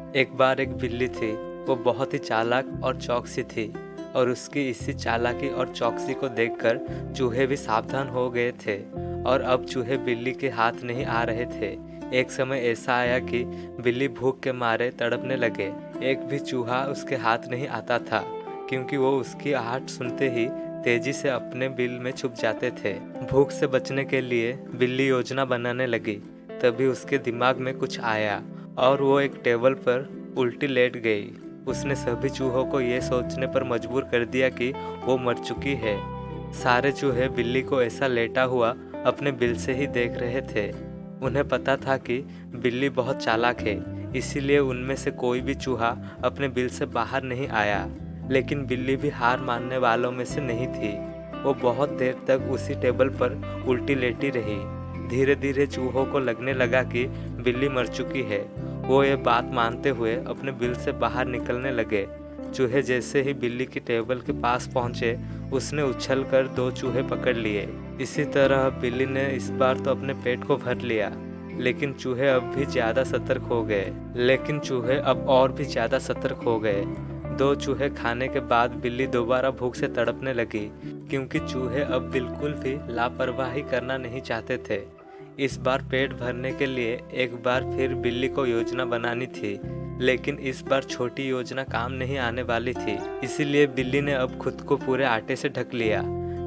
एक बार एक बिल्ली थी। वो बहुत ही चालाक और चौकसी थी और उसकी इसी चालाकी और चौकसी को देखकर चूहे भी सावधान हो गए थे और अब चूहे बिल्ली के हाथ नहीं आ रहे थे। एक समय ऐसा आया कि बिल्ली भूख के मारे तड़पने लगे। एक भी चूहा उसके हाथ नहीं आता था क्योंकि वो उसकी आहट सुनते ही तेजी से अपने बिल में छुप जाते थे। भूख से बचने के लिए बिल्ली योजना बनाने लगी। तभी उसके दिमाग में कुछ आया और वो एक टेबल पर उल्टी लेट गई। उसने सभी चूहों को ये सोचने पर मजबूर कर दिया कि वो मर चुकी है। सारे चूहे बिल्ली को ऐसा लेटा हुआ अपने बिल से ही देख रहे थे। उन्हें पता था कि बिल्ली बहुत चालाक है, इसीलिए उनमें से कोई भी चूहा अपने बिल से बाहर नहीं आया। लेकिन बिल्ली भी हार मानने वालों में से नहीं थी। वो बहुत देर तक उसी टेबल पर उल्टी लेटी रही। धीरे धीरे चूहों को लगने लगा कि बिल्ली मर चुकी है। वो ये बात मानते हुए अपने बिल से बाहर निकलने लगे। चूहे जैसे ही बिल्ली की टेबल के पास पहुंचे, उसने उछलकर 2 चूहे पकड़ लिए। इसी तरह बिल्ली ने इस बार तो अपने पेट को भर लिया, लेकिन चूहे अब भी ज़्यादा सतर्क हो गए। 2 चूहे खाने के बाद बिल्ली दोबारा भूख से तड़पने लगी क्योंकि चूहे अब बिल्कुल भी लापरवाही करना नहीं चाहते थे। इस बार पेट भरने के लिए एक बार फिर बिल्ली को योजना बनानी थी, लेकिन इस बार छोटी योजना काम नहीं आने वाली थी। इसीलिए बिल्ली ने अब खुद को पूरे आटे से ढक लिया।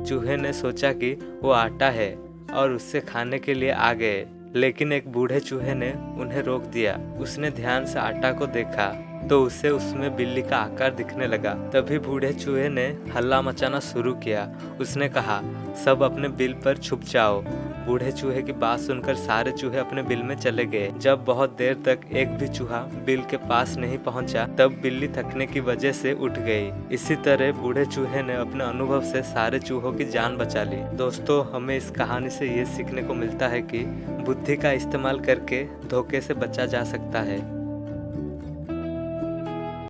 चूहे ने सोचा कि वो आटा है और उससे खाने के लिए आ गए, लेकिन एक बूढ़े चूहे ने उन्हें रोक दिया। उसने ध्यान से आटा को देखा तो उसे उसमें बिल्ली का आकार दिखने लगा। तभी बूढ़े चूहे ने हल्ला मचाना शुरू किया। उसने कहा, सब अपने बिल पर छुप जाओ। बूढ़े चूहे की बात सुनकर सारे चूहे अपने बिल में चले गए। जब बहुत देर तक एक भी चूहा बिल के पास नहीं पहुंचा, तब बिल्ली थकने की वजह से उठ गई। इसी तरह बूढ़े चूहे ने अपने अनुभव से सारे चूहों की जान बचा ली। दोस्तों, हमें इस कहानी से ये सीखने को मिलता है कि बुद्धि का इस्तेमाल करके धोखे से बचा जा सकता है।